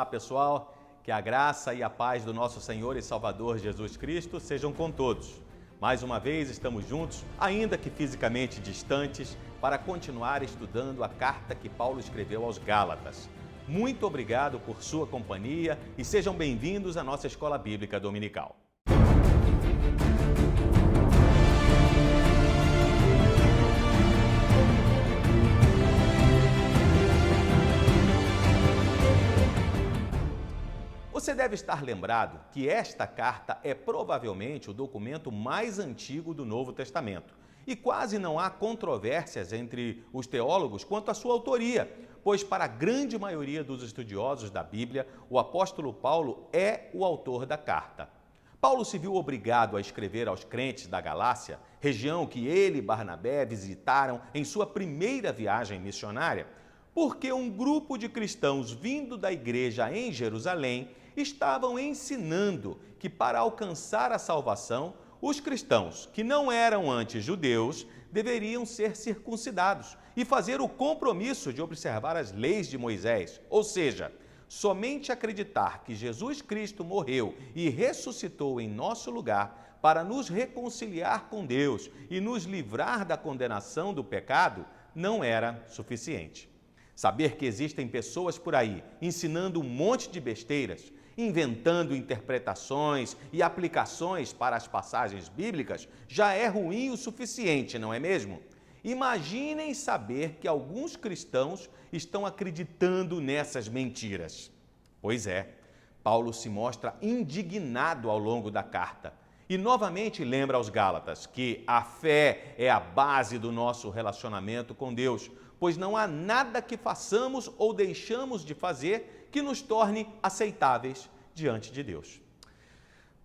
Olá, pessoal, que a graça e a paz do nosso Senhor e Salvador Jesus Cristo sejam com todos. Mais uma vez estamos juntos, ainda que fisicamente distantes, para continuar estudando a carta que Paulo escreveu aos Gálatas. Muito obrigado por sua companhia e sejam bem-vindos à nossa Escola Bíblica Dominical. Você deve estar lembrado que esta carta é provavelmente o documento mais antigo do Novo Testamento. E quase não há controvérsias entre os teólogos quanto à sua autoria, pois para a grande maioria dos estudiosos da Bíblia, o apóstolo Paulo é o autor da carta. Paulo se viu obrigado a escrever aos crentes da Galácia, região que ele e Barnabé visitaram em sua primeira viagem missionária, porque um grupo de cristãos vindo da igreja em Jerusalém estavam ensinando que para alcançar a salvação, os cristãos que não eram antes judeus deveriam ser circuncidados e fazer o compromisso de observar as leis de Moisés, ou seja, somente acreditar que Jesus Cristo morreu e ressuscitou em nosso lugar para nos reconciliar com Deus e nos livrar da condenação do pecado não era suficiente. Saber que existem pessoas por aí ensinando um monte de besteiras, inventando interpretações e aplicações para as passagens bíblicas, já é ruim o suficiente, não é mesmo? Imaginem saber que alguns cristãos estão acreditando nessas mentiras. Pois é, Paulo se mostra indignado ao longo da carta e novamente lembra aos Gálatas que a fé é a base do nosso relacionamento com Deus, pois não há nada que façamos ou deixamos de fazer que nos torne aceitáveis diante de Deus.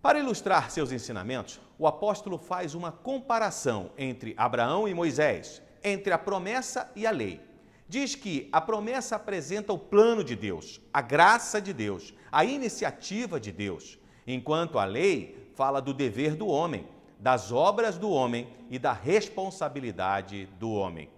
Para ilustrar seus ensinamentos, o apóstolo faz uma comparação entre Abraão e Moisés, entre a promessa e a lei. Diz que a promessa apresenta o plano de Deus, a graça de Deus, a iniciativa de Deus, enquanto a lei fala do dever do homem, das obras do homem e da responsabilidade do homem.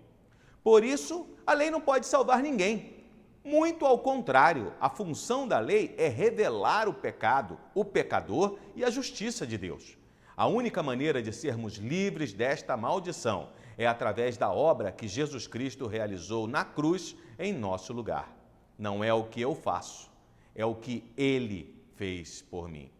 Por isso, a lei não pode salvar ninguém. Muito ao contrário, a função da lei é revelar o pecado, o pecador e a justiça de Deus. A única maneira de sermos livres desta maldição é através da obra que Jesus Cristo realizou na cruz em nosso lugar. Não é o que eu faço, é o que Ele fez por mim.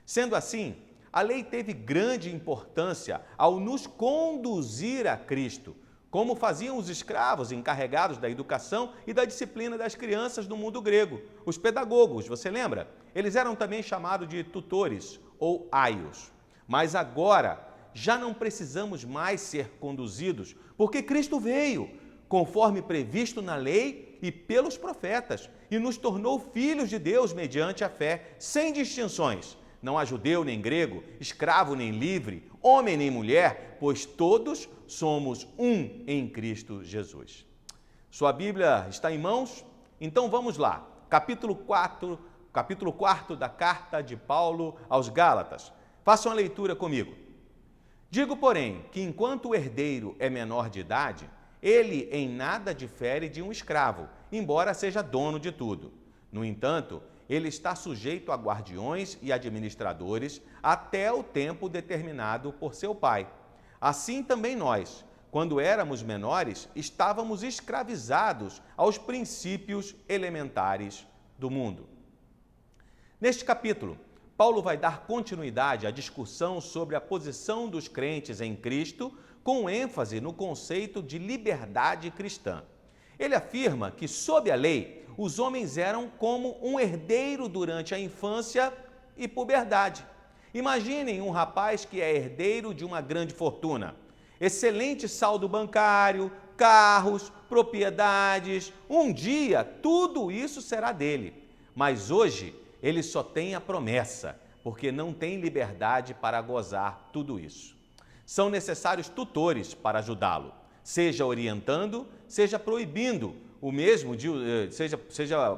Sendo assim, a lei teve grande importância ao nos conduzir a Cristo, como faziam os escravos encarregados da educação e da disciplina das crianças no mundo grego. Os pedagogos, você lembra? Eles eram também chamados de tutores ou aios. Mas agora já não precisamos mais ser conduzidos, porque Cristo veio, conforme previsto na lei e pelos profetas, e nos tornou filhos de Deus mediante a fé, sem distinções. Não há judeu nem grego, escravo nem livre, homem nem mulher, pois todos somos um em Cristo Jesus. Sua Bíblia está em mãos? Então vamos lá, capítulo 4 da carta de Paulo aos Gálatas. Façam a leitura comigo. Digo, porém, que enquanto o herdeiro é menor de idade, ele em nada difere de um escravo, embora seja dono de tudo. No entanto, ele está sujeito a guardiões e administradores até o tempo determinado por seu pai. Assim também nós, quando éramos menores, estávamos escravizados aos princípios elementares do mundo. Neste capítulo, Paulo vai dar continuidade à discussão sobre a posição dos crentes em Cristo, com ênfase no conceito de liberdade cristã. Ele afirma que, sob a lei, os homens eram como um herdeiro durante a infância e puberdade. Imaginem um rapaz que é herdeiro de uma grande fortuna. Excelente saldo bancário, carros, propriedades. Um dia, tudo isso será dele. Mas hoje, ele só tem a promessa, porque não tem liberdade para gozar tudo isso. São necessários tutores para ajudá-lo, seja orientando, seja proibindo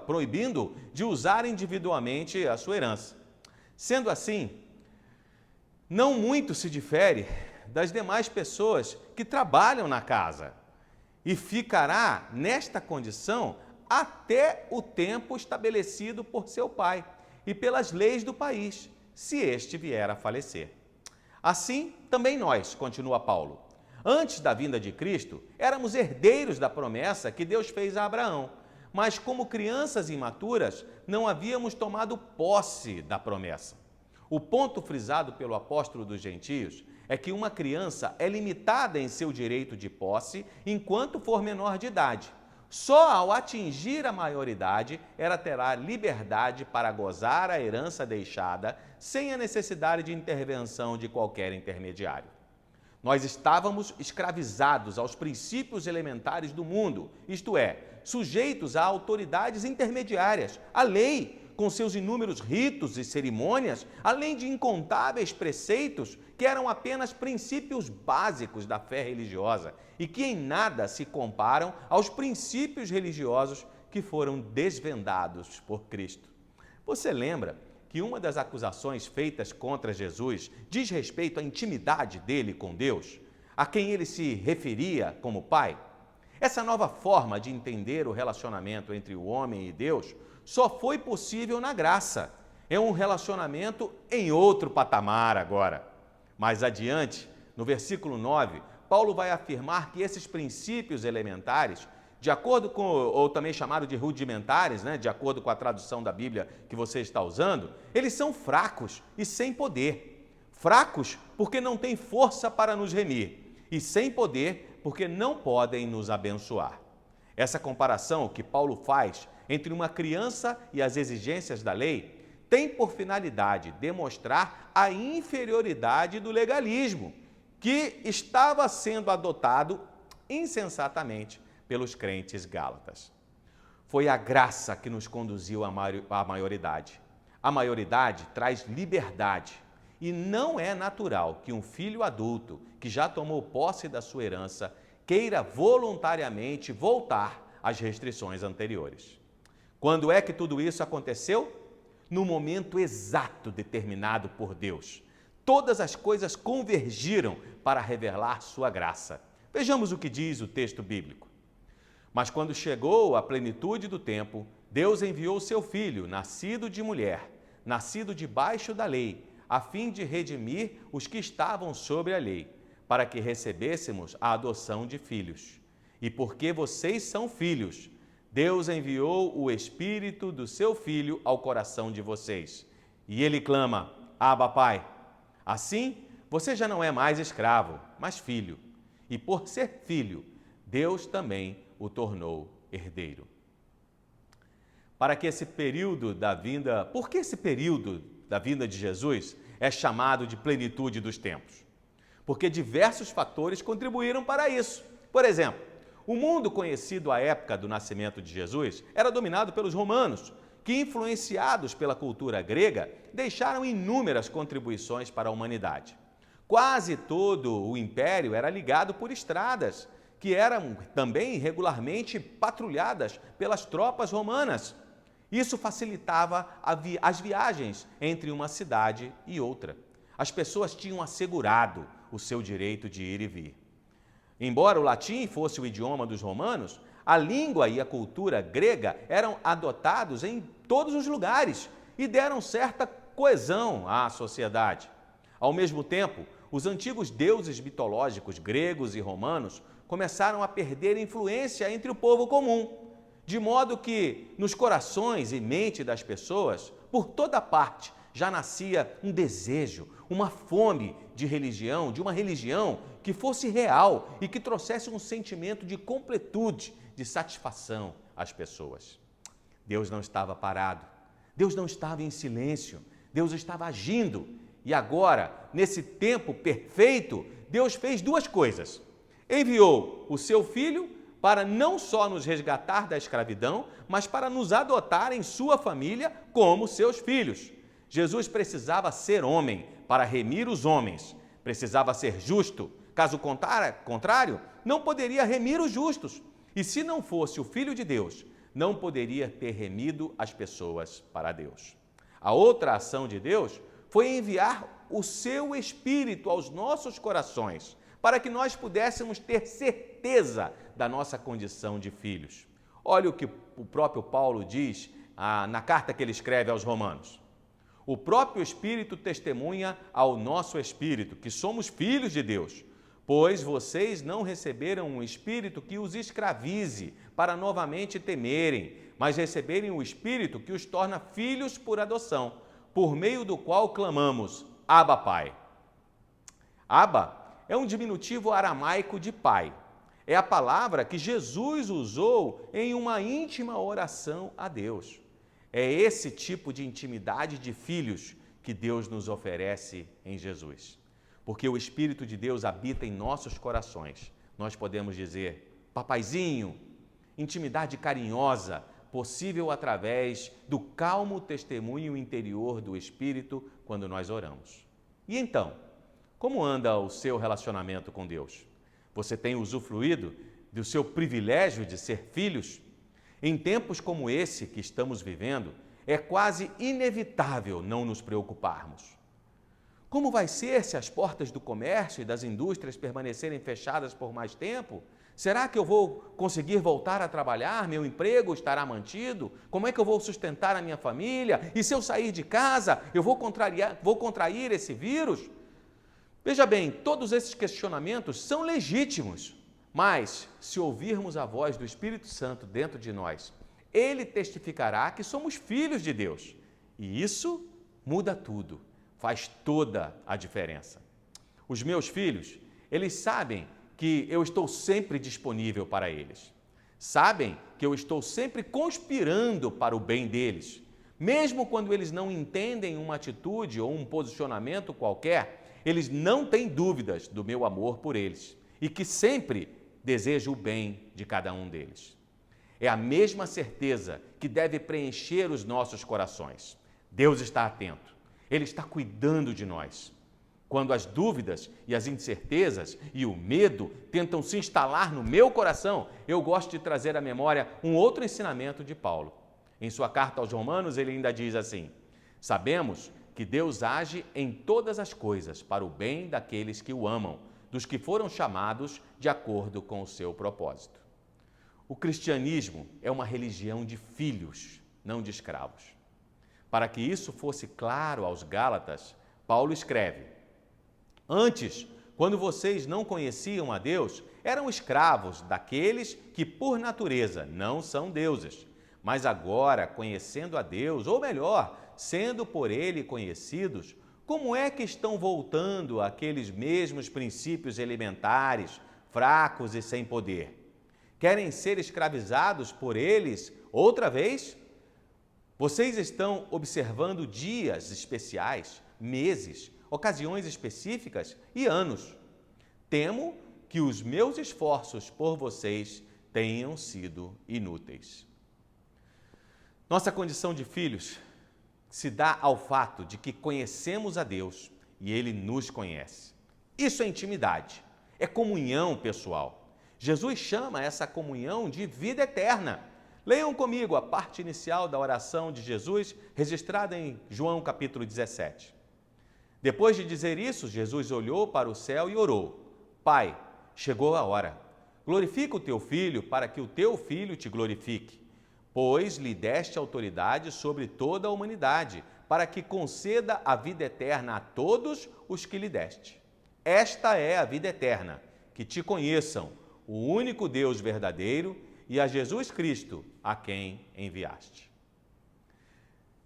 proibindo de usar individualmente a sua herança. Sendo assim, não muito se difere das demais pessoas que trabalham na casa e ficará nesta condição até o tempo estabelecido por seu pai e pelas leis do país, se este vier a falecer. Assim, também nós, continua Paulo, antes da vinda de Cristo, éramos herdeiros da promessa que Deus fez a Abraão, mas como crianças imaturas, não havíamos tomado posse da promessa. O ponto frisado pelo apóstolo dos gentios é que uma criança é limitada em seu direito de posse enquanto for menor de idade. Só ao atingir a maioridade, ela terá liberdade para gozar a herança deixada, sem a necessidade de intervenção de qualquer intermediário. Nós estávamos escravizados aos princípios elementares do mundo, isto é, sujeitos a autoridades intermediárias, a lei, com seus inúmeros ritos e cerimônias, além de incontáveis preceitos que eram apenas princípios básicos da fé religiosa e que em nada se comparam aos princípios religiosos que foram desvendados por Cristo. Você lembra que uma das acusações feitas contra Jesus diz respeito à intimidade dele com Deus, a quem ele se referia como Pai? Essa nova forma de entender o relacionamento entre o homem e Deus só foi possível na graça. É um relacionamento em outro patamar agora. Mais adiante, no versículo 9, Paulo vai afirmar que esses princípios elementares, de acordo com, ou também chamado de rudimentares, de acordo com a tradução da Bíblia que você está usando, eles são fracos e sem poder. Fracos porque não têm força para nos remir e sem poder porque não podem nos abençoar. Essa comparação que Paulo faz entre uma criança e as exigências da lei tem por finalidade demonstrar a inferioridade do legalismo que estava sendo adotado insensatamente pelos crentes gálatas. Foi a graça que nos conduziu à maioridade. A maioridade traz liberdade e não é natural que um filho adulto que já tomou posse da sua herança queira voluntariamente voltar às restrições anteriores. Quando é que tudo isso aconteceu? No momento exato determinado por Deus. Todas as coisas convergiram para revelar sua graça. Vejamos o que diz o texto bíblico. Mas quando chegou a plenitude do tempo, Deus enviou seu filho, nascido de mulher, nascido debaixo da lei, a fim de redimir os que estavam sobre a lei, para que recebêssemos a adoção de filhos. E porque vocês são filhos, Deus enviou o Espírito do seu Filho ao coração de vocês. E ele clama, Abba, Pai. Assim, você já não é mais escravo, mas filho. E por ser filho, Deus também o tornou herdeiro. Para que esse período da vinda, por que esse período da vinda de Jesus é chamado de plenitude dos tempos? Porque diversos fatores contribuíram para isso. Por exemplo, o mundo conhecido à época do nascimento de Jesus era dominado pelos romanos, que, influenciados pela cultura grega, deixaram inúmeras contribuições para a humanidade. Quase todo o império era ligado por estradas, que eram também regularmente patrulhadas pelas tropas romanas. Isso facilitava as viagens entre uma cidade e outra. As pessoas tinham assegurado o seu direito de ir e vir. Embora o latim fosse o idioma dos romanos, a língua e a cultura grega eram adotados em todos os lugares e deram certa coesão à sociedade. Ao mesmo tempo, os antigos deuses mitológicos gregos e romanos começaram a perder influência entre o povo comum, de modo que nos corações e mente das pessoas, por toda parte, já nascia um desejo, uma fome de religião, de uma religião que fosse real e que trouxesse um sentimento de completude, de satisfação às pessoas. Deus não estava parado, Deus não estava em silêncio, Deus estava agindo. E agora, nesse tempo perfeito, Deus fez duas coisas. Enviou o seu Filho para não só nos resgatar da escravidão, mas para nos adotar em sua família como seus filhos. Jesus precisava ser homem para remir os homens, precisava ser justo, caso contrário, não poderia remir os justos. E se não fosse o Filho de Deus, não poderia ter remido as pessoas para Deus. A outra ação de Deus foi enviar o seu Espírito aos nossos corações, para que nós pudéssemos ter certeza da nossa condição de filhos. Olha o que o próprio Paulo diz na carta que ele escreve aos Romanos. O próprio Espírito testemunha ao nosso espírito que somos filhos de Deus, pois vocês não receberam um espírito que os escravize para novamente temerem, mas receberem o Espírito que os torna filhos por adoção, por meio do qual clamamos, Abba, Pai. Abba é um diminutivo aramaico de pai. É a palavra que Jesus usou em uma íntima oração a Deus. É esse tipo de intimidade de filhos que Deus nos oferece em Jesus. Porque o Espírito de Deus habita em nossos corações. Nós podemos dizer, papaizinho, intimidade carinhosa, possível através do calmo testemunho interior do Espírito quando nós oramos. E então, como anda o seu relacionamento com Deus? Você tem usufruído do seu privilégio de ser filhos? Em tempos como esse que estamos vivendo, é quase inevitável não nos preocuparmos. Como vai ser se as portas do comércio e das indústrias permanecerem fechadas por mais tempo? Será que eu vou conseguir voltar a trabalhar? Meu emprego estará mantido? Como é que eu vou sustentar a minha família? E se eu sair de casa, eu vou contrair esse vírus? Veja bem, todos esses questionamentos são legítimos, mas se ouvirmos a voz do Espírito Santo dentro de nós, ele testificará que somos filhos de Deus. E isso muda tudo, faz toda a diferença. Os meus filhos, eles sabem que eu estou sempre disponível para eles. Sabem que eu estou sempre conspirando para o bem deles. Mesmo quando eles não entendem uma atitude ou um posicionamento qualquer, eles não têm dúvidas do meu amor por eles e que sempre desejo o bem de cada um deles. É a mesma certeza que deve preencher os nossos corações. Deus está atento, Ele está cuidando de nós. Quando as dúvidas e as incertezas e o medo tentam se instalar no meu coração, eu gosto de trazer à memória um outro ensinamento de Paulo. Em sua carta aos Romanos, ele ainda diz assim: sabemos que Deus age em todas as coisas para o bem daqueles que o amam, dos que foram chamados de acordo com o seu propósito. O cristianismo é uma religião de filhos, não de escravos. Para que isso fosse claro aos Gálatas, Paulo escreve: antes, quando vocês não conheciam a Deus, eram escravos daqueles que, por natureza, não são deuses. Mas agora, conhecendo a Deus, ou melhor, sendo por Ele conhecidos, como é que estão voltando àqueles mesmos princípios elementares, fracos e sem poder? Querem ser escravizados por eles outra vez? Vocês estão observando dias especiais, meses, ocasiões específicas e anos. Temo que os meus esforços por vocês tenham sido inúteis. Nossa condição de filhos se dá ao fato de que conhecemos a Deus e Ele nos conhece. Isso é intimidade, é comunhão pessoal. Jesus chama essa comunhão de vida eterna. Leiam comigo a parte inicial da oração de Jesus, registrada em João capítulo 17. Depois de dizer isso, Jesus olhou para o céu e orou: Pai, chegou a hora. Glorifica o teu Filho para que o teu Filho te glorifique, pois lhe deste autoridade sobre toda a humanidade, para que conceda a vida eterna a todos os que lhe deste. Esta é a vida eterna, que te conheçam, o único Deus verdadeiro, e a Jesus Cristo, a quem enviaste.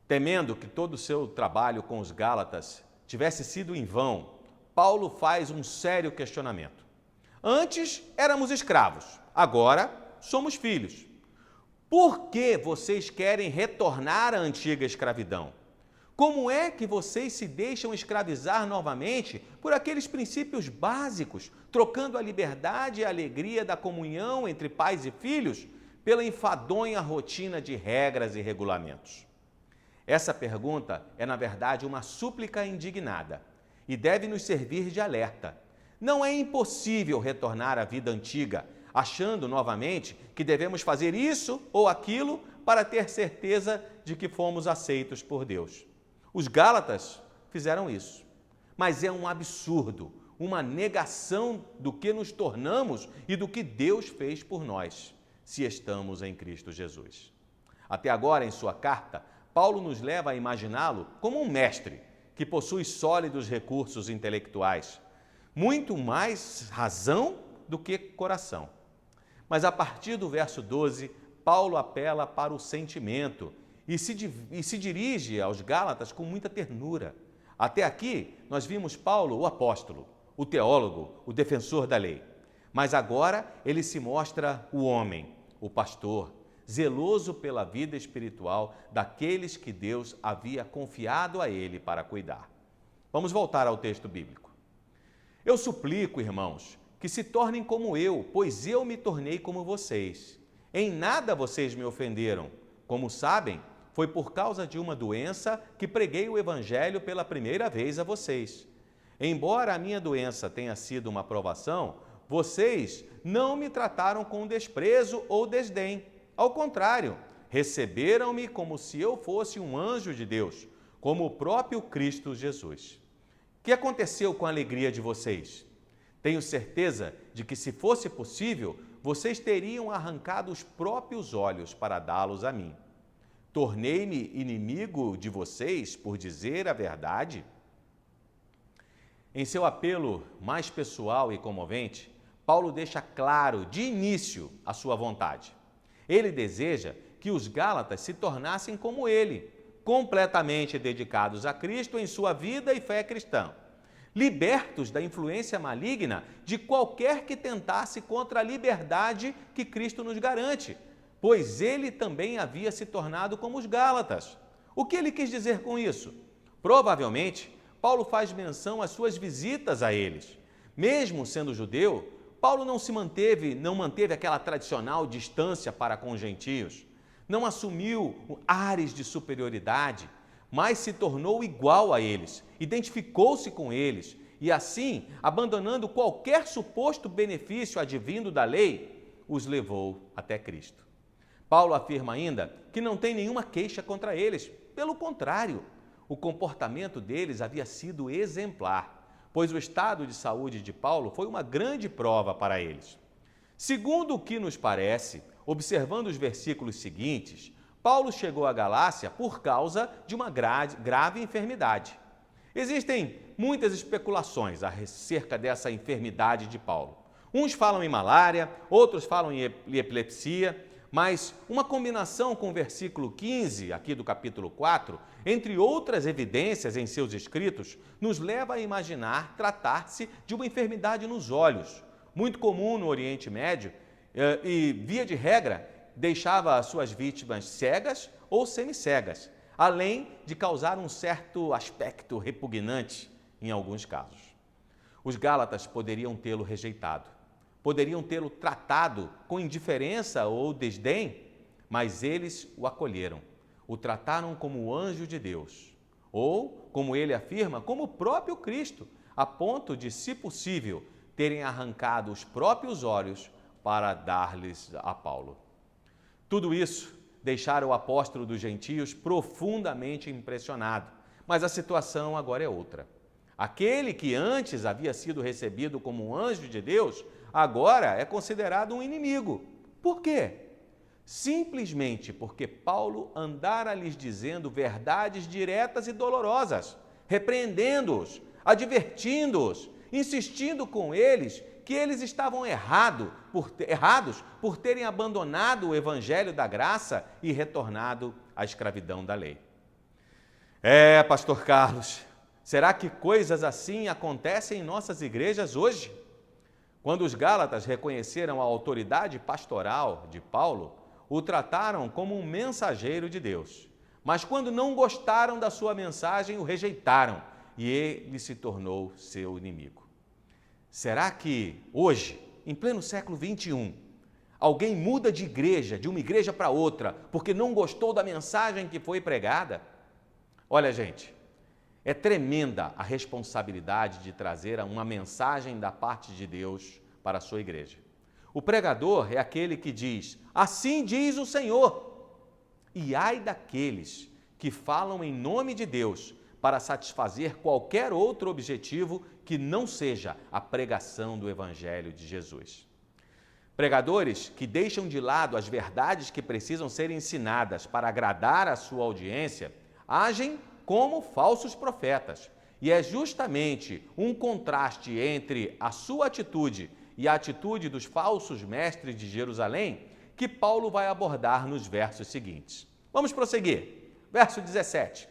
Temendo que todo o seu trabalho com os Gálatas tivesse sido em vão, Paulo faz um sério questionamento. Antes éramos escravos, agora somos filhos. Por que vocês querem retornar à antiga escravidão? Como é que vocês se deixam escravizar novamente por aqueles princípios básicos, trocando a liberdade e a alegria da comunhão entre pais e filhos pela enfadonha rotina de regras e regulamentos? Essa pergunta é, na verdade, uma súplica indignada e deve nos servir de alerta. Não é impossível retornar à vida antiga, achando novamente que devemos fazer isso ou aquilo para ter certeza de que fomos aceitos por Deus. Os Gálatas fizeram isso, mas é um absurdo, uma negação do que nos tornamos e do que Deus fez por nós. se estamos em Cristo Jesus. Até agora, em sua carta, Paulo nos leva a imaginá-lo como um mestre que possui sólidos recursos intelectuais, muito mais razão do que coração. Mas a partir do verso 12, Paulo apela para o sentimento e se dirige aos Gálatas com muita ternura. Até aqui, nós vimos Paulo, o apóstolo, o teólogo, o defensor da lei. Mas agora ele se mostra o homem, o pastor, zeloso pela vida espiritual daqueles que Deus havia confiado a ele para cuidar. Vamos voltar ao texto bíblico. Eu suplico, irmãos, que se tornem como eu, pois eu me tornei como vocês. Em nada vocês me ofenderam. Como sabem, foi por causa de uma doença que preguei o evangelho pela primeira vez a vocês. Embora a minha doença tenha sido uma provação, vocês não me trataram com desprezo ou desdém. Ao contrário, receberam-me como se eu fosse um anjo de Deus, como o próprio Cristo Jesus. O que aconteceu com a alegria de vocês? Tenho certeza de que, se fosse possível, vocês teriam arrancado os próprios olhos para dá-los a mim. Tornei-me inimigo de vocês por dizer a verdade? Em seu apelo mais pessoal e comovente, Paulo deixa claro de início a sua vontade. Ele deseja que os Gálatas se tornassem como ele, completamente dedicados a Cristo em sua vida e fé cristã, libertos da influência maligna de qualquer que tentasse contra a liberdade que Cristo nos garante, pois ele também havia se tornado como os Gálatas. O que ele quis dizer com isso? Provavelmente, Paulo faz menção às suas visitas a eles. Mesmo sendo judeu, Paulo não manteve aquela tradicional distância para com os gentios, não assumiu ares de superioridade, mas se tornou igual a eles, identificou-se com eles e assim, abandonando qualquer suposto benefício advindo da lei, os levou até Cristo. Paulo afirma ainda que não tem nenhuma queixa contra eles, pelo contrário, o comportamento deles havia sido exemplar, pois o estado de saúde de Paulo foi uma grande prova para eles. Segundo o que nos parece, observando os versículos seguintes, Paulo chegou à Galácia por causa de uma grave enfermidade. Existem muitas especulações acerca dessa enfermidade de Paulo. Uns falam em malária, outros falam em epilepsia, mas uma combinação com o versículo 15, aqui do capítulo 4, entre outras evidências em seus escritos, nos leva a imaginar tratar-se de uma enfermidade nos olhos, muito comum no Oriente Médio e, via de regra, deixava as suas vítimas cegas ou semicegas, além de causar um certo aspecto repugnante em alguns casos. Os Gálatas poderiam tê-lo rejeitado, poderiam tê-lo tratado com indiferença ou desdém, mas eles o acolheram, o trataram como o anjo de Deus, ou, como ele afirma, como o próprio Cristo, a ponto de, se possível, terem arrancado os próprios olhos para dar-lhes a Paulo. Tudo isso deixara o apóstolo dos gentios profundamente impressionado, mas a situação agora é outra. Aquele que antes havia sido recebido como um anjo de Deus, agora é considerado um inimigo. Por quê? Simplesmente porque Paulo andara lhes dizendo verdades diretas e dolorosas, repreendendo-os, advertindo-os, insistindo com eles que eles estavam errados por terem abandonado o evangelho da graça e retornado à escravidão da lei. Pastor Carlos, será que coisas assim acontecem em nossas igrejas hoje? Quando os Gálatas reconheceram a autoridade pastoral de Paulo, o trataram como um mensageiro de Deus. Mas quando não gostaram da sua mensagem, o rejeitaram e ele se tornou seu inimigo. Será que hoje, em pleno século XXI, alguém muda de igreja, de uma igreja para outra, porque não gostou da mensagem que foi pregada? Olha, gente, é tremenda a responsabilidade de trazer uma mensagem da parte de Deus para a sua igreja. O pregador é aquele que diz, assim diz o Senhor. E ai daqueles que falam em nome de Deus para satisfazer qualquer outro objetivo que não seja a pregação do Evangelho de Jesus. Pregadores que deixam de lado as verdades que precisam ser ensinadas para agradar a sua audiência, agem como falsos profetas. E é justamente um contraste entre a sua atitude e a atitude dos falsos mestres de Jerusalém que Paulo vai abordar nos versos seguintes. Vamos prosseguir. Verso 17.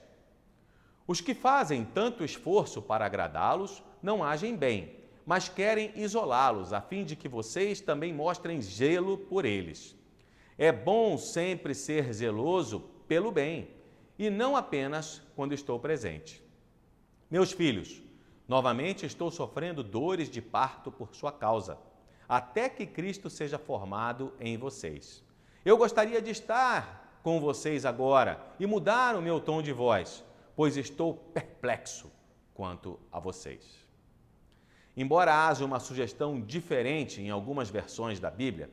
Os que fazem tanto esforço para agradá-los não agem bem, mas querem isolá-los, a fim de que vocês também mostrem zelo por eles. É bom sempre ser zeloso pelo bem, e não apenas quando estou presente. Meus filhos, novamente estou sofrendo dores de parto por sua causa, até que Cristo seja formado em vocês. Eu gostaria de estar com vocês agora e mudar o meu tom de voz, pois estou perplexo quanto a vocês. Embora haja uma sugestão diferente em algumas versões da Bíblia,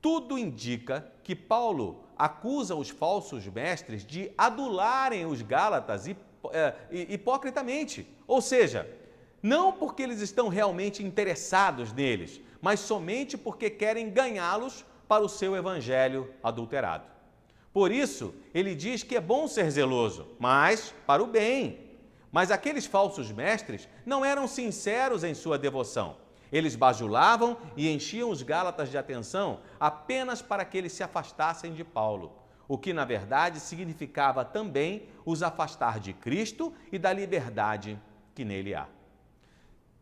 tudo indica que Paulo acusa os falsos mestres de adularem os gálatas hipocritamente, ou seja, não porque eles estão realmente interessados neles, mas somente porque querem ganhá-los para o seu evangelho adulterado. Por isso, ele diz que é bom ser zeloso, mas para o bem. Mas aqueles falsos mestres não eram sinceros em sua devoção. Eles bajulavam e enchiam os gálatas de atenção apenas para que eles se afastassem de Paulo, o que, na verdade, significava também os afastar de Cristo e da liberdade que nele há.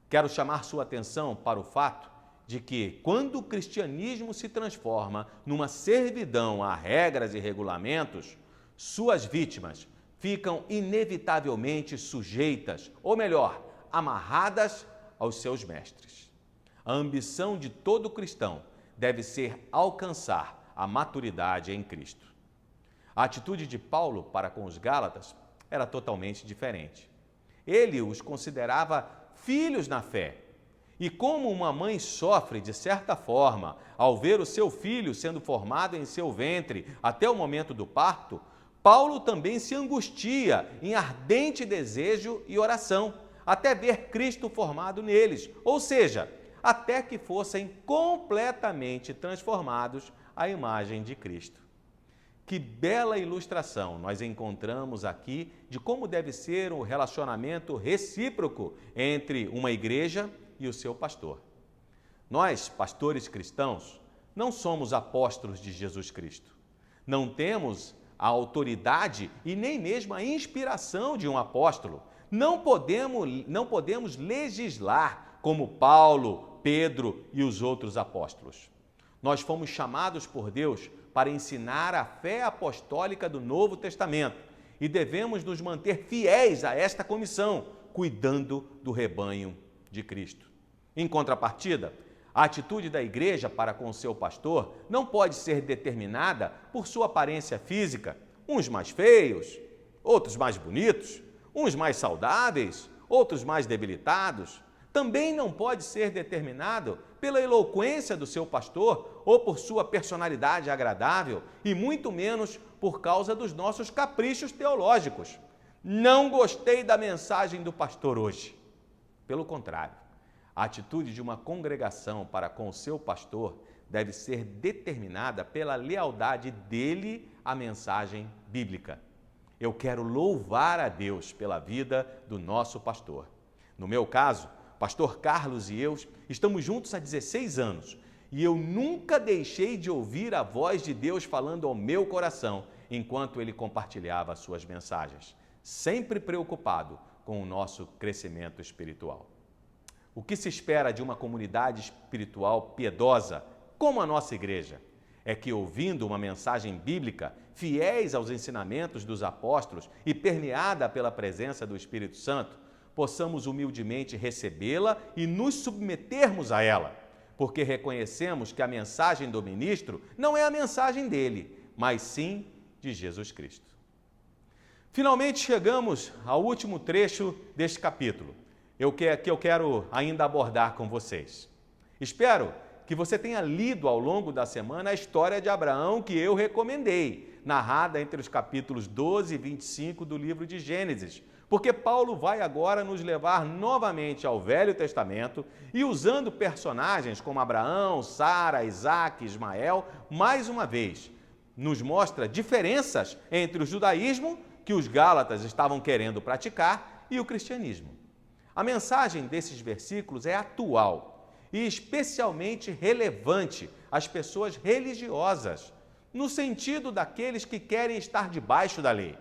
Quero chamar sua atenção para o fato de que, quando o cristianismo se transforma numa servidão a regras e regulamentos, suas vítimas ficam inevitavelmente sujeitas, ou melhor, amarradas aos seus mestres. A ambição de todo cristão deve ser alcançar a maturidade em Cristo. A atitude de Paulo para com os gálatas era totalmente diferente. Ele os considerava filhos na fé. E como uma mãe sofre, de certa forma, ao ver o seu filho sendo formado em seu ventre até o momento do parto, Paulo também se angustia em ardente desejo e oração, até ver Cristo formado neles, ou seja, até que fossem completamente transformados à imagem de Cristo. Que bela ilustração nós encontramos aqui de como deve ser o relacionamento recíproco entre uma igreja e o seu pastor. Nós, pastores cristãos, não somos apóstolos de Jesus Cristo. Não temos a autoridade e nem mesmo a inspiração de um apóstolo. Não podemos legislar como Paulo, Pedro e os outros apóstolos. Nós fomos chamados por Deus para ensinar a fé apostólica do Novo Testamento e devemos nos manter fiéis a esta comissão, cuidando do rebanho de Cristo. Em contrapartida, a atitude da igreja para com seu pastor não pode ser determinada por sua aparência física, uns mais feios, outros mais bonitos, uns mais saudáveis, outros mais debilitados. Também não pode ser determinado pela eloquência do seu pastor ou por sua personalidade agradável e muito menos por causa dos nossos caprichos teológicos. Não gostei da mensagem do pastor hoje. Pelo contrário, a atitude de uma congregação para com o seu pastor deve ser determinada pela lealdade dele à mensagem bíblica. Eu quero louvar a Deus pela vida do nosso pastor. No meu caso, pastor Carlos e eu estamos juntos há 16 anos e eu nunca deixei de ouvir a voz de Deus falando ao meu coração enquanto ele compartilhava as suas mensagens, sempre preocupado com o nosso crescimento espiritual. O que se espera de uma comunidade espiritual piedosa, como a nossa igreja, é que, ouvindo uma mensagem bíblica, fiéis aos ensinamentos dos apóstolos e permeada pela presença do Espírito Santo, possamos humildemente recebê-la e nos submetermos a ela, porque reconhecemos que a mensagem do ministro não é a mensagem dele, mas sim de Jesus Cristo. Finalmente chegamos ao último trecho deste capítulo, que eu quero ainda abordar com vocês. Espero que você tenha lido ao longo da semana a história de Abraão que eu recomendei, narrada entre os capítulos 12 e 25 do livro de Gênesis, porque Paulo vai agora nos levar novamente ao Velho Testamento e, usando personagens como Abraão, Sara, Isaac, Ismael, mais uma vez, nos mostra diferenças entre o judaísmo que os gálatas estavam querendo praticar e o cristianismo. A mensagem desses versículos é atual e especialmente relevante às pessoas religiosas, no sentido daqueles que querem estar debaixo da lei.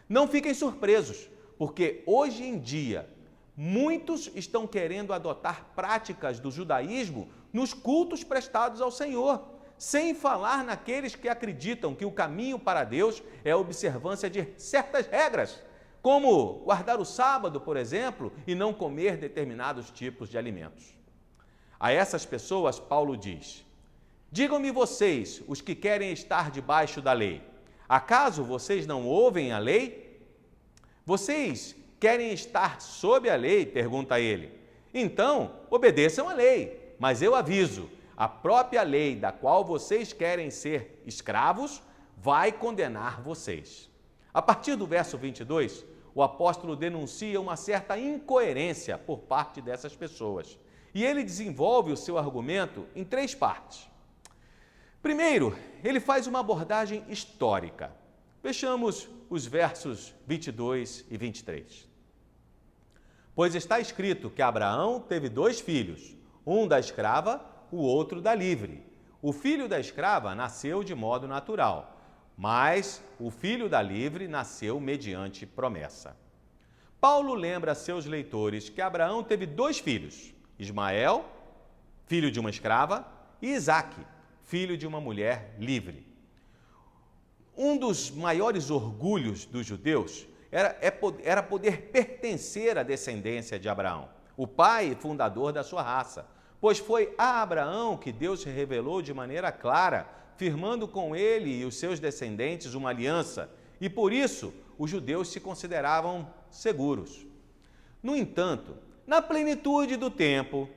Não fiquem surpresos, porque hoje em dia muitos estão querendo adotar práticas do judaísmo nos cultos prestados ao Senhor, sem falar naqueles que acreditam que o caminho para Deus é a observância de certas regras, como guardar o sábado, por exemplo, e não comer determinados tipos de alimentos. A essas pessoas, Paulo diz: digam-me vocês, os que querem estar debaixo da lei, acaso vocês não ouvem a lei? Vocês querem estar sob a lei? Pergunta ele. Então, obedeçam a lei, mas eu aviso, a própria lei da qual vocês querem ser escravos vai condenar vocês. A partir do verso 22, o apóstolo denuncia uma certa incoerência por parte dessas pessoas. E ele desenvolve o seu argumento em 3 partes. Primeiro, ele faz uma abordagem histórica. Vejamos os versos 22 e 23. Pois está escrito que Abraão teve 2 filhos, um da escrava, o outro da livre. O filho da escrava nasceu de modo natural, mas o filho da livre nasceu mediante promessa. Paulo lembra a seus leitores que Abraão teve 2 filhos, Ismael, filho de uma escrava, e Isaque, filho de uma mulher livre. Um dos maiores orgulhos dos judeus era poder pertencer à descendência de Abraão, o pai e fundador da sua raça, pois foi a Abraão que Deus se revelou de maneira clara, firmando com ele e os seus descendentes uma aliança, e por isso os judeus se consideravam seguros. No entanto, na plenitude do tempo,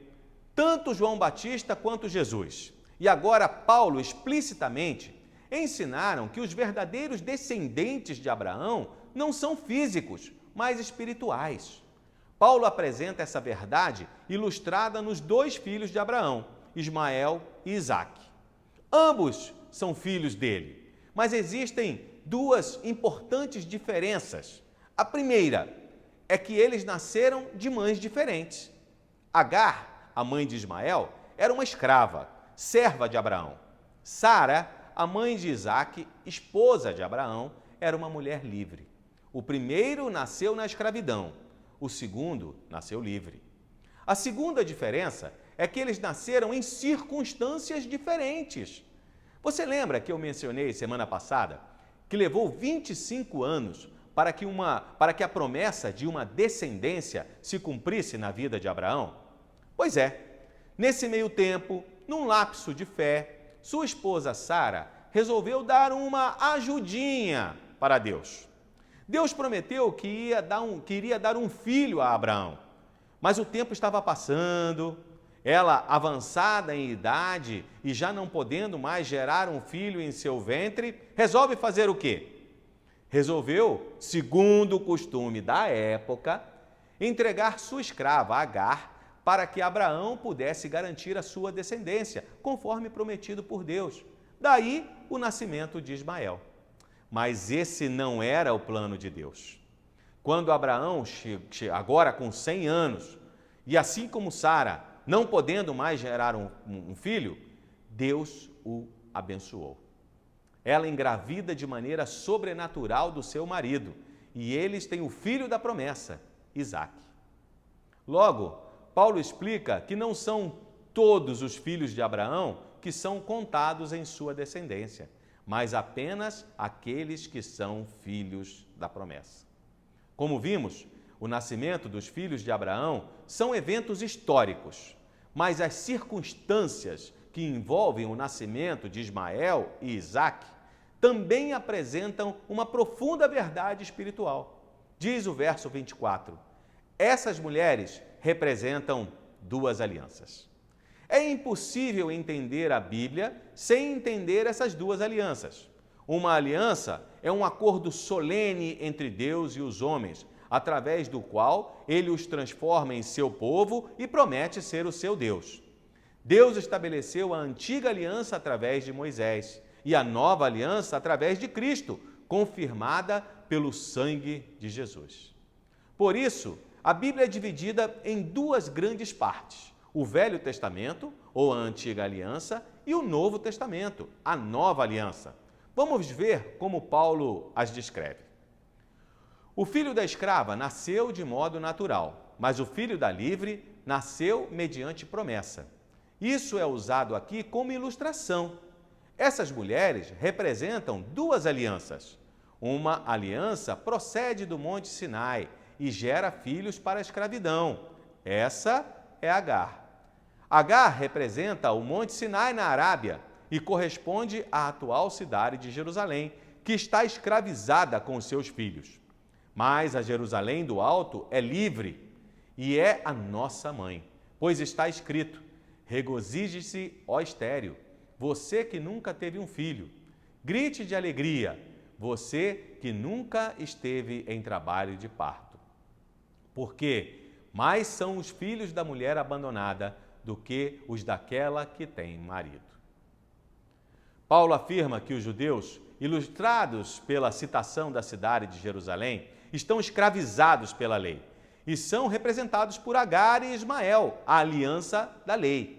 tanto João Batista quanto Jesus, e agora Paulo explicitamente, ensinaram que os verdadeiros descendentes de Abraão não são físicos, mas espirituais. Paulo apresenta essa verdade ilustrada nos 2 filhos de Abraão, Ismael e Isaque. Ambos são filhos dele, mas existem 2 importantes diferenças. A primeira é que eles nasceram de mães diferentes. Agar, a mãe de Ismael, era uma escrava, serva de Abraão. Sara, a mãe de Isaque, esposa de Abraão, era uma mulher livre. O primeiro nasceu na escravidão, o segundo nasceu livre. A segunda diferença é que eles nasceram em circunstâncias diferentes. Você lembra que eu mencionei semana passada que levou 25 anos para que a promessa de uma descendência se cumprisse na vida de Abraão? Pois é, nesse meio tempo, num lapso de fé, sua esposa Sara resolveu dar uma ajudinha para Deus. Deus prometeu que iria dar um filho a Abraão, mas o tempo estava passando, ela avançada em idade e já não podendo mais gerar um filho em seu ventre, resolve fazer o quê? Resolveu, segundo o costume da época, entregar sua escrava Agar para que Abraão pudesse garantir a sua descendência, conforme prometido por Deus. Daí o nascimento de Ismael. Mas esse não era o plano de Deus. Quando Abraão, agora com 100 anos, e assim como Sara, não podendo mais gerar um filho, Deus o abençoou. Ela engravida de maneira sobrenatural do seu marido, e eles têm o filho da promessa, Isaque. Logo, Paulo explica que não são todos os filhos de Abraão que são contados em sua descendência, mas apenas aqueles que são filhos da promessa. Como vimos, o nascimento dos filhos de Abraão são eventos históricos, mas as circunstâncias que envolvem o nascimento de Ismael e Isaque também apresentam uma profunda verdade espiritual. Diz o verso 24: essas mulheres representam 2 alianças. É impossível entender a Bíblia sem entender essas 2 alianças. Uma aliança é um acordo solene entre Deus e os homens, através do qual ele os transforma em seu povo e promete ser o seu Deus. Deus estabeleceu a antiga aliança através de Moisés e a nova aliança através de Cristo, confirmada pelo sangue de Jesus. Por isso, a Bíblia é dividida em duas grandes partes: o Velho Testamento, ou a Antiga Aliança, e o Novo Testamento, a Nova Aliança. Vamos ver como Paulo as descreve. O filho da escrava nasceu de modo natural, mas o filho da livre nasceu mediante promessa. Isso é usado aqui como ilustração. Essas mulheres representam duas alianças. Uma aliança procede do Monte Sinai e gera filhos para a escravidão. Essa é Agar. Agar representa o Monte Sinai na Arábia e corresponde à atual cidade de Jerusalém, que está escravizada com os seus filhos. Mas a Jerusalém do Alto é livre e é a nossa mãe, pois está escrito: regozije-se, ó estéril, você que nunca teve um filho. Grite de alegria, você que nunca esteve em trabalho de parto. Porque mais são os filhos da mulher abandonada do que os daquela que tem marido. Paulo afirma que os judeus, ilustrados pela citação da cidade de Jerusalém, estão escravizados pela lei e são representados por Agar e Ismael, a aliança da lei.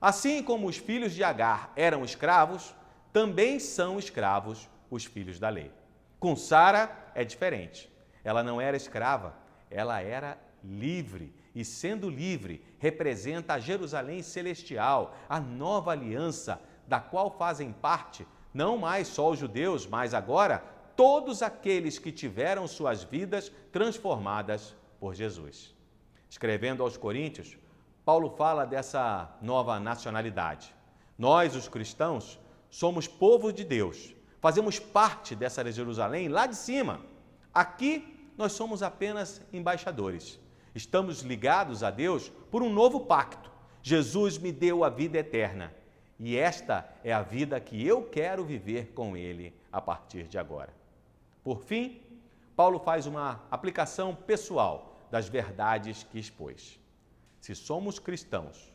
Assim como os filhos de Agar eram escravos, também são escravos os filhos da lei. Com Sara é diferente. Ela não era escrava, ela era livre. E sendo livre, representa a Jerusalém celestial, a nova aliança, da qual fazem parte não mais só os judeus, mas agora todos aqueles que tiveram suas vidas transformadas por Jesus. Escrevendo aos Coríntios, Paulo fala dessa nova nacionalidade. Nós, os cristãos, somos povo de Deus, fazemos parte dessa Jerusalém lá de cima. Aqui, nós somos apenas embaixadores. Estamos ligados a Deus por um novo pacto. Jesus me deu a vida eterna e esta é a vida que eu quero viver com Ele a partir de agora. Por fim, Paulo faz uma aplicação pessoal das verdades que expôs. Se somos cristãos,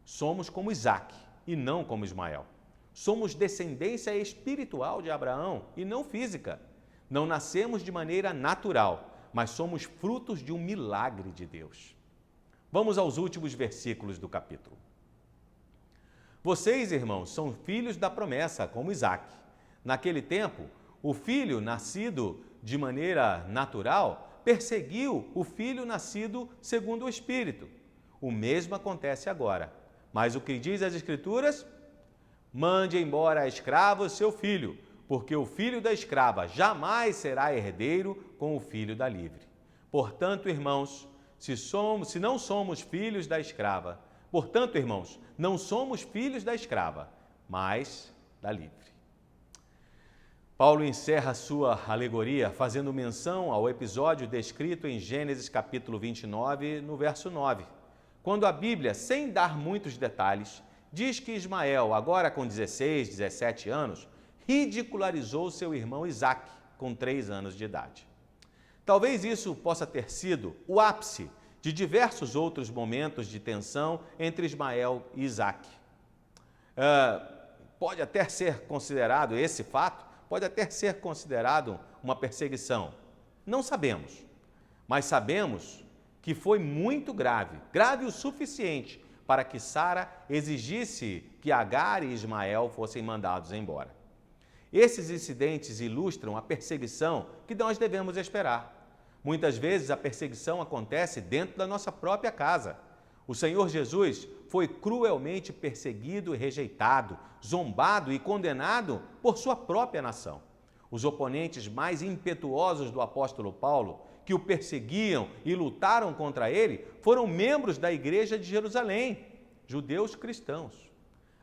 somos como Isaque e não como Ismael. Somos descendência espiritual de Abraão e não física. Não nascemos de maneira natural, mas somos frutos de um milagre de Deus. Vamos aos últimos versículos do capítulo. Vocês, irmãos, são filhos da promessa, como Isaque. Naquele tempo, o filho nascido de maneira natural perseguiu o filho nascido segundo o Espírito. O mesmo acontece agora. Mas o que diz as Escrituras? Mande embora a escrava o seu filho, porque o filho da escrava jamais será herdeiro com o filho da livre. Portanto, irmãos, não somos filhos da escrava, mas da livre. Paulo encerra sua alegoria fazendo menção ao episódio descrito em Gênesis capítulo 29, no verso 9, quando a Bíblia, sem dar muitos detalhes, diz que Ismael, agora com 16, 17 anos, ridicularizou seu irmão Isaque, com 3 anos de idade. Talvez isso possa ter sido o ápice de diversos outros momentos de tensão entre Ismael e Isaque. Esse fato pode até ser considerado uma perseguição. Não sabemos, mas sabemos que foi muito grave, grave o suficiente para que Sara exigisse que Agar e Ismael fossem mandados embora. Esses incidentes ilustram a perseguição que nós devemos esperar. Muitas vezes a perseguição acontece dentro da nossa própria casa. O Senhor Jesus foi cruelmente perseguido e rejeitado, zombado e condenado por sua própria nação. Os oponentes mais impetuosos do apóstolo Paulo, que o perseguiam e lutaram contra ele, foram membros da igreja de Jerusalém, judeus cristãos.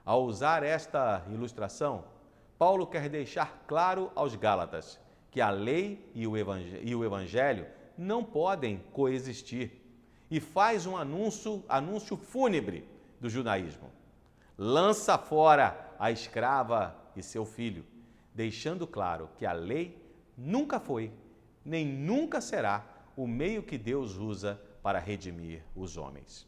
Ao usar esta ilustração, Paulo quer deixar claro aos Gálatas que a lei e o evangelho não podem coexistir e faz um anúncio fúnebre do judaísmo. Lança fora a escrava e seu filho, deixando claro que a lei nunca foi, nem nunca será o meio que Deus usa para redimir os homens.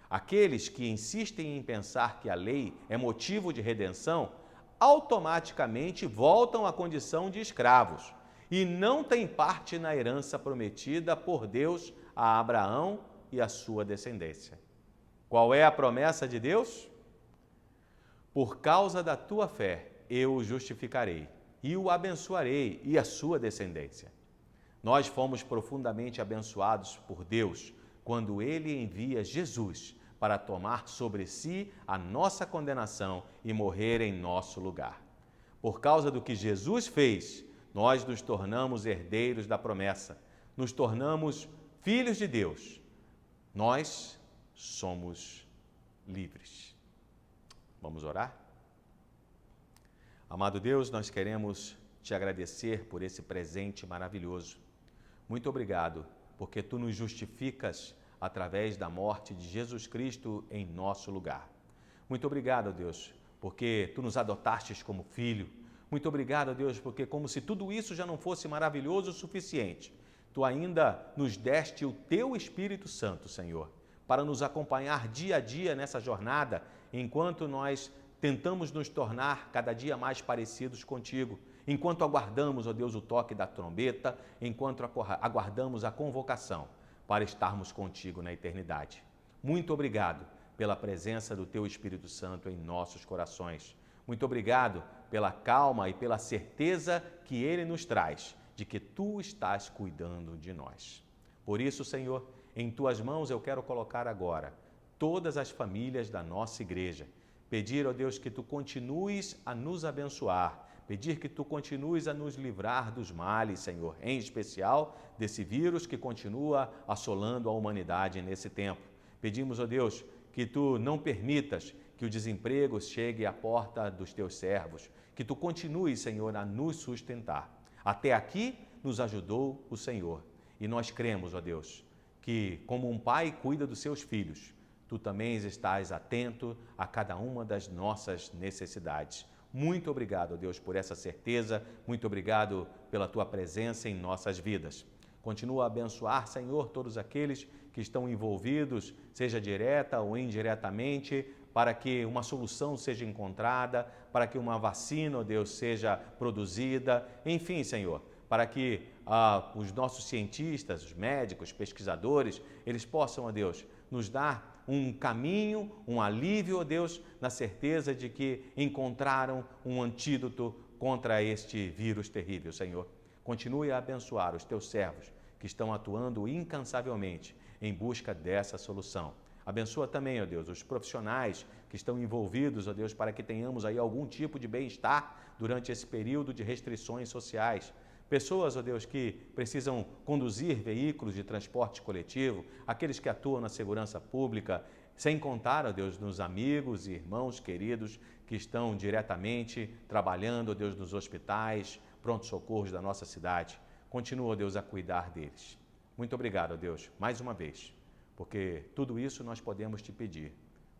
Aqueles que insistem em pensar que a lei é motivo de redenção, automaticamente voltam à condição de escravos e não têm parte na herança prometida por Deus a Abraão e a sua descendência. Qual é a promessa de Deus? Por causa da tua fé, eu o justificarei e o abençoarei e a sua descendência. Nós fomos profundamente abençoados por Deus quando Ele envia Jesus para tomar sobre si a nossa condenação e morrer em nosso lugar. Por causa do que Jesus fez, nós nos tornamos herdeiros da promessa, nos tornamos filhos de Deus. Nós somos livres. Vamos orar? Amado Deus, nós queremos te agradecer por esse presente maravilhoso. Muito obrigado, porque tu nos justificas através da morte de Jesus Cristo em nosso lugar. Muito obrigado, Deus, porque tu nos adottastes como filho. Muito obrigado, Deus, porque como se tudo isso já não fosse maravilhoso o suficiente, tu ainda nos deste o teu Espírito Santo, Senhor, para nos acompanhar dia a dia nessa jornada, enquanto nós tentamos nos tornar cada dia mais parecidos contigo, enquanto aguardamos, ó Deus, o toque da trombeta, enquanto aguardamos a convocação para estarmos contigo na eternidade. Muito obrigado pela presença do teu Espírito Santo em nossos corações. Muito obrigado pela calma e pela certeza que ele nos traz de que tu estás cuidando de nós. Por isso, Senhor, em tuas mãos eu quero colocar agora todas as famílias da nossa igreja. Pedir, ó Deus, que tu continues a nos abençoar, pedir que tu continues a nos livrar dos males, Senhor, em especial desse vírus que continua assolando a humanidade nesse tempo. Pedimos, ó Deus, que tu não permitas que o desemprego chegue à porta dos teus servos, que tu continues, Senhor, a nos sustentar. Até aqui nos ajudou o Senhor e nós cremos, ó Deus, que como um pai cuida dos seus filhos, tu também estás atento a cada uma das nossas necessidades. Muito obrigado, Deus, por essa certeza. Muito obrigado pela tua presença em nossas vidas. Continua a abençoar, Senhor, todos aqueles que estão envolvidos, seja direta ou indiretamente, para que uma solução seja encontrada, para que uma vacina, ó Deus, seja produzida. Enfim, Senhor, para que os nossos cientistas, os médicos, pesquisadores, eles possam, ó Deus, nos dar um caminho, um alívio, ó Deus, na certeza de que encontraram um antídoto contra este vírus terrível, Senhor. Continue a abençoar os teus servos que estão atuando incansavelmente em busca dessa solução. Abençoa também, ó Deus, os profissionais que estão envolvidos, ó Deus, para que tenhamos aí algum tipo de bem-estar durante esse período de restrições sociais. Pessoas, ó Deus, que precisam conduzir veículos de transporte coletivo, aqueles que atuam na segurança pública, sem contar, ó Deus, nos amigos e irmãos queridos que estão diretamente trabalhando, ó Deus, nos hospitais, pronto-socorros da nossa cidade. Continua, ó Deus, a cuidar deles. Muito obrigado, ó Deus, mais uma vez, porque tudo isso nós podemos te pedir,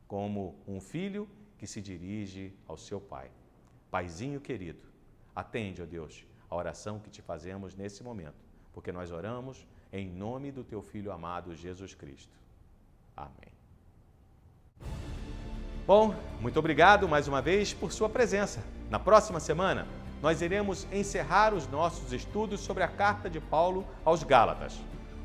como um filho que se dirige ao seu pai. Paizinho querido, atende, ó Deus, a oração que te fazemos nesse momento, porque nós oramos em nome do teu Filho amado Jesus Cristo. Amém. Bom, muito obrigado mais uma vez por sua presença. Na próxima semana, nós iremos encerrar os nossos estudos sobre a carta de Paulo aos Gálatas.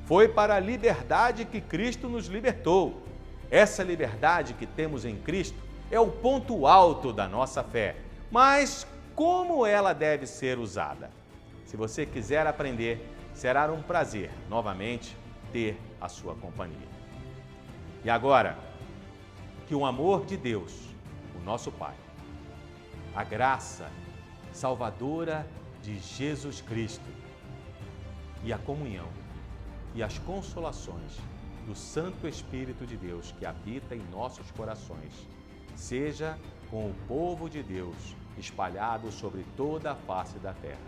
Foi para a liberdade que Cristo nos libertou. Essa liberdade que temos em Cristo é o ponto alto da nossa fé. Mas como ela deve ser usada? Se você quiser aprender, será um prazer, novamente, ter a sua companhia. E agora, que o amor de Deus, o nosso Pai, a graça salvadora de Jesus Cristo e a comunhão e as consolações do Santo Espírito de Deus que habita em nossos corações, seja com o povo de Deus espalhado sobre toda a face da terra,